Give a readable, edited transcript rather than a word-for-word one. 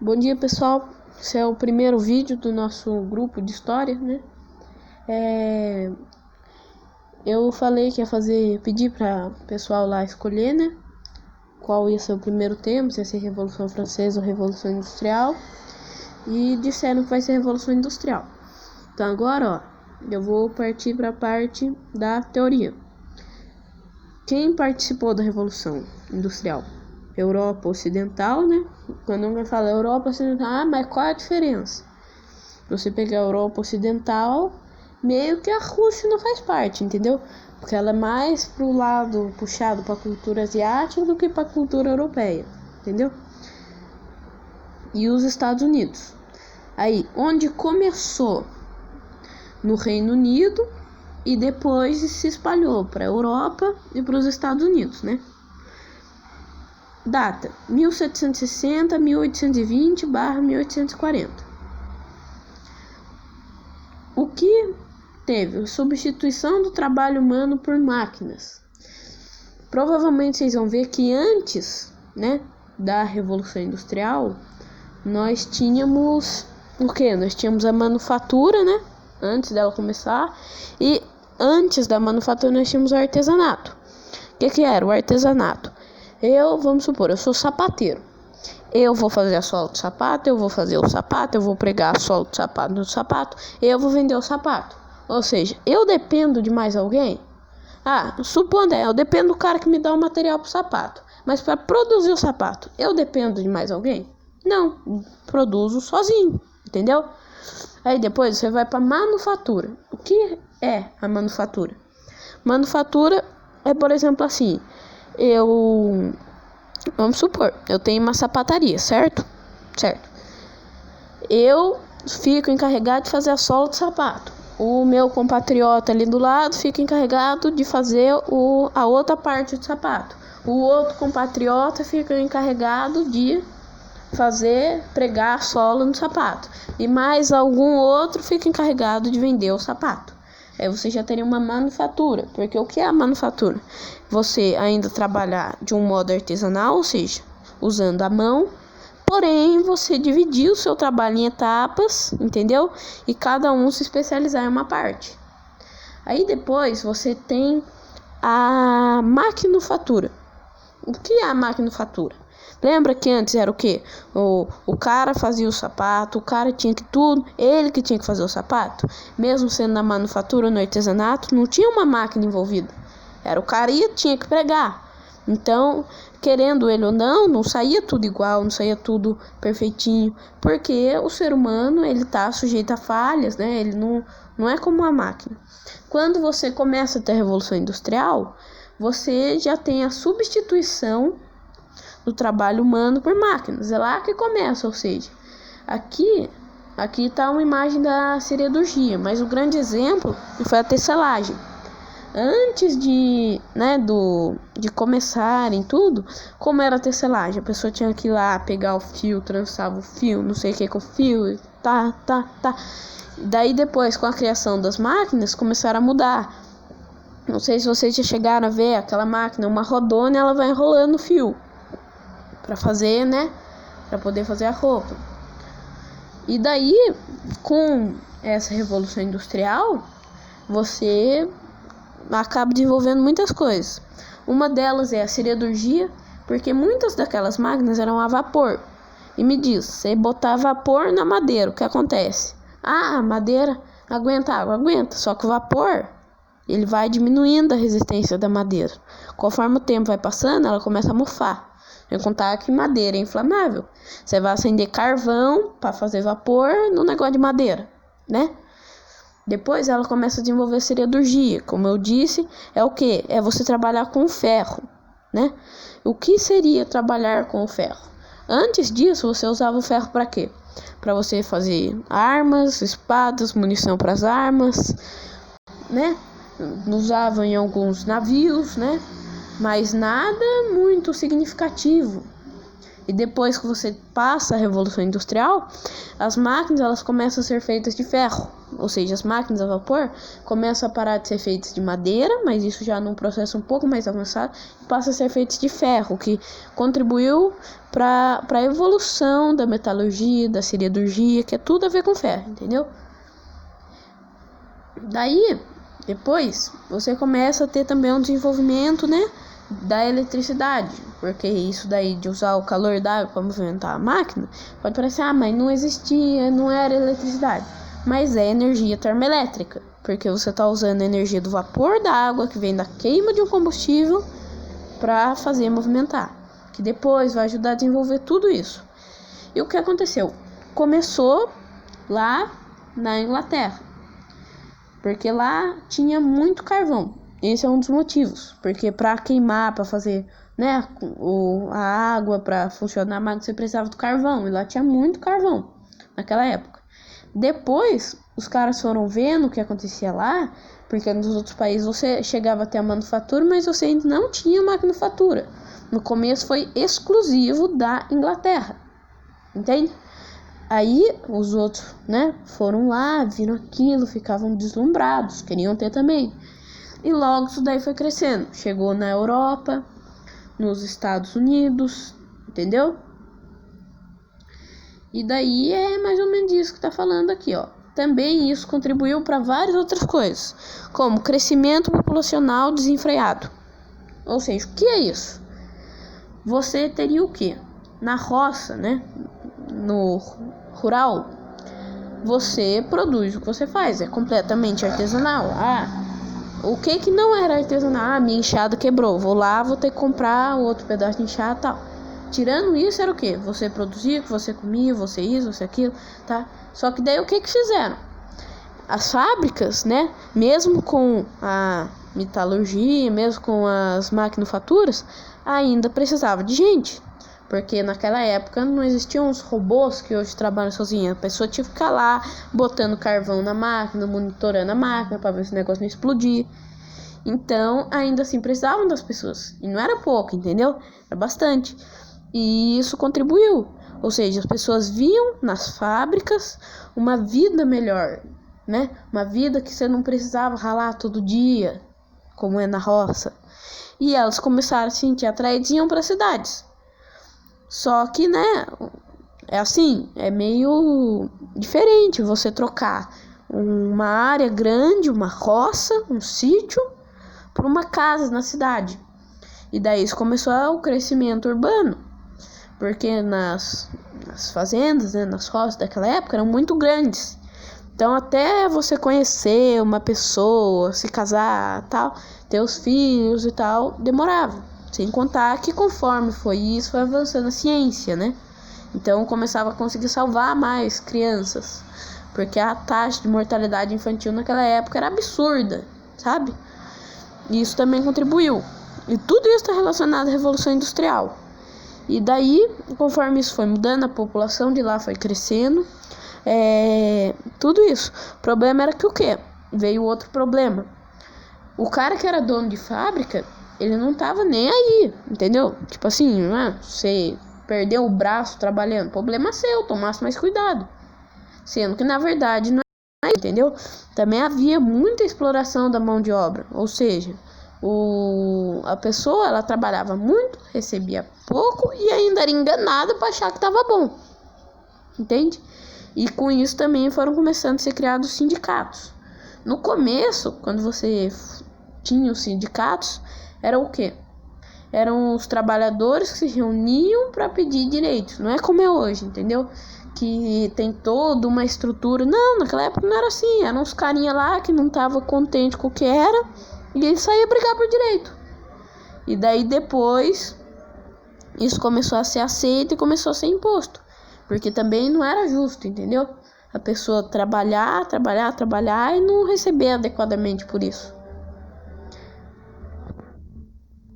Bom dia, pessoal. Esse é o primeiro vídeo do nosso grupo de história, né? Eu falei que ia pedir para o pessoal lá escolher, né? Qual ia ser o primeiro tema, se ia ser Revolução Francesa ou Revolução Industrial. E disseram que vai ser Revolução Industrial. Então agora, eu vou partir para a parte da teoria. Quem participou da Revolução Industrial? Europa Ocidental, né? Quando alguém fala Europa Ocidental, mas qual é a diferença? Você pegar a Europa Ocidental, meio que a Rússia não faz parte, entendeu? Porque ela é mais pro lado puxado para a cultura asiática do que para a cultura europeia, entendeu? E os Estados Unidos. Aí, onde começou? No Reino Unido e depois se espalhou para a Europa e para os Estados Unidos, né? Data: 1760, 1820/1840. O que teve? Substituição do trabalho humano por máquinas. Provavelmente vocês vão ver que antes, né, da Revolução Industrial, nós tínhamos o quê? Nós tínhamos a manufatura, né? Antes dela começar. E antes da manufatura nós tínhamos o artesanato. O que era o artesanato? Vamos supor, eu sou sapateiro. Eu vou fazer a sola do sapato, eu vou fazer o sapato, eu vou pregar a sola do sapato no sapato, eu vou vender o sapato. Ou seja, eu dependo de mais alguém? Supondo, eu dependo do cara que me dá o material pro sapato. Mas para produzir o sapato, eu dependo de mais alguém? Não, produzo sozinho, entendeu? Aí depois você vai para manufatura. O que é a manufatura? Manufatura é, por exemplo, assim, vamos supor, eu tenho uma sapataria, certo? Eu fico encarregado de fazer a sola do sapato. O meu compatriota ali do lado fica encarregado de fazer a outra parte do sapato. O outro compatriota fica encarregado de pregar a sola no sapato. E mais algum outro fica encarregado de vender o sapato. Aí você já teria uma manufatura. Porque o que é a manufatura? Você ainda trabalhar de um modo artesanal, ou seja, usando a mão, porém você dividir o seu trabalho em etapas, entendeu? E cada um se especializar em uma parte. Aí depois você tem a maquinofatura. O que é a maquinofatura? Lembra que antes era o quê? O cara fazia o sapato, o cara tinha que tudo, ele que tinha que fazer o sapato. Mesmo sendo na manufatura, no artesanato, não tinha uma máquina envolvida. Era o cara que tinha que pregar. Então, querendo ele ou não saía tudo igual, não saía tudo perfeitinho. Porque o ser humano, ele tá sujeito a falhas, né? Ele não é como uma máquina. Quando você começa a ter a Revolução Industrial, você já tem a substituição do trabalho humano por máquinas. É lá que começa, ou seja, aqui está uma imagem da siderurgia, mas o grande exemplo foi a tecelagem. Antes de começarem tudo, como era a tecelagem? A pessoa tinha que ir lá pegar o fio, trançava o fio, não sei o que com o fio, tá. Daí depois, com a criação das máquinas, começaram a mudar. Não sei se vocês já chegaram a ver aquela máquina, uma rodona, ela vai enrolando o fio para fazer, né? Para poder fazer a roupa. E daí, com essa Revolução Industrial, você acaba desenvolvendo muitas coisas. Uma delas é a siderurgia, porque muitas daquelas máquinas eram a vapor. E me diz, você botar vapor na madeira, o que acontece? A madeira aguenta água, aguenta, só que o vapor, ele vai diminuindo a resistência da madeira. Conforme o tempo vai passando, ela começa a mofar. Sem contar que madeira é inflamável. Você vai acender carvão para fazer vapor no negócio de madeira, né? Depois ela começa a desenvolver siderurgia. Como eu disse, é o que? É você trabalhar com ferro, né? O que seria trabalhar com o ferro? Antes disso, você usava o ferro para quê? Para você fazer armas, espadas, munição para as armas, né? Usavam em alguns navios, né? Mas nada muito significativo. E depois que você passa a Revolução Industrial, as máquinas elas começam a ser feitas de ferro. Ou seja, as máquinas a vapor começam a parar de ser feitas de madeira, mas isso já num processo um pouco mais avançado, e passa a ser feitas de ferro, que contribuiu para a evolução da metalurgia, da siderurgia, que é tudo a ver com ferro, entendeu? Daí, depois, você começa a ter também um desenvolvimento, né, da eletricidade, porque isso daí de usar o calor da água para movimentar a máquina, pode parecer, mas não existia, não era eletricidade, mas é energia termoelétrica, porque você está usando a energia do vapor da água que vem da queima de um combustível para fazer movimentar, que depois vai ajudar a desenvolver tudo isso. E o que aconteceu? Começou lá na Inglaterra, porque lá tinha muito carvão. Esse é um dos motivos, porque para queimar, para fazer, né, a água, para funcionar a máquina, você precisava do carvão, e lá tinha muito carvão naquela época. Depois, os caras foram vendo o que acontecia lá, porque nos outros países você chegava até a manufatura, mas você ainda não tinha manufatura. No começo foi exclusivo da Inglaterra, entende? Aí os outros, né, foram lá, viram aquilo, ficavam deslumbrados, queriam ter também. E logo isso daí foi crescendo. Chegou na Europa, nos Estados Unidos, entendeu? E daí é mais ou menos isso que tá falando aqui, ó. Também isso contribuiu para várias outras coisas, como crescimento populacional desenfreado. Ou seja, o que é isso? Você teria o quê? Na roça, né? No rural, você produz o que você faz, é completamente artesanal. O que não era artesanal? Minha enxada quebrou, vou lá, vou ter que comprar outro pedaço de enxada e tal. Tirando isso, era o que? Você produzia, o que você comia, você isso, você aquilo, tá? Só que daí o que fizeram? As fábricas, né? Mesmo com a metalurgia, mesmo com as maquinofaturas, ainda precisava de gente. Porque naquela época não existiam os robôs que hoje trabalham sozinhos. A pessoa tinha que ficar lá botando carvão na máquina, monitorando a máquina para ver se o negócio não explodir. Então, ainda assim, precisavam das pessoas. E não era pouco, entendeu? Era bastante. E isso contribuiu. Ou seja, as pessoas viam nas fábricas uma vida melhor, né? Uma vida que você não precisava ralar todo dia, como é na roça. E elas começaram a se sentir atraídas e iam para as cidades. Só que, né, é assim, é meio diferente você trocar uma área grande, uma roça, um sítio, por uma casa na cidade. E daí isso começou o crescimento urbano, porque nas fazendas, né, nas roças daquela época eram muito grandes. Então até você conhecer uma pessoa, se casar, tal, ter os filhos e tal, demorava. Sem contar que conforme foi isso, foi avançando a ciência, né? Então começava a conseguir salvar mais crianças, porque a taxa de mortalidade infantil naquela época era absurda, sabe? E isso também contribuiu. E tudo isso está relacionado à Revolução Industrial. E daí, conforme isso foi mudando, a população de lá foi crescendo, tudo isso. O problema era que o quê? Veio outro problema. O cara que era dono de fábrica, ele não tava nem aí, entendeu? Tipo assim, você perdeu o braço trabalhando, problema seu, tomasse mais cuidado. Sendo que na verdade não é, entendeu? Também havia muita exploração da mão de obra, ou seja, a pessoa ela trabalhava muito, recebia pouco e ainda era enganada para achar que tava bom, entende? E com isso também foram começando a ser criados sindicatos. No começo, quando você tinha os sindicatos, era o quê? Eram os trabalhadores que se reuniam para pedir direitos. Não é como é hoje, entendeu? Que tem toda uma estrutura. Não, naquela época não era assim. Eram uns carinha lá que não estavam contentes com o que era e eles saíam brigar por direito. E daí depois isso começou a ser aceito e começou a ser imposto. Porque também não era justo, entendeu? A pessoa trabalhar e não receber adequadamente por isso.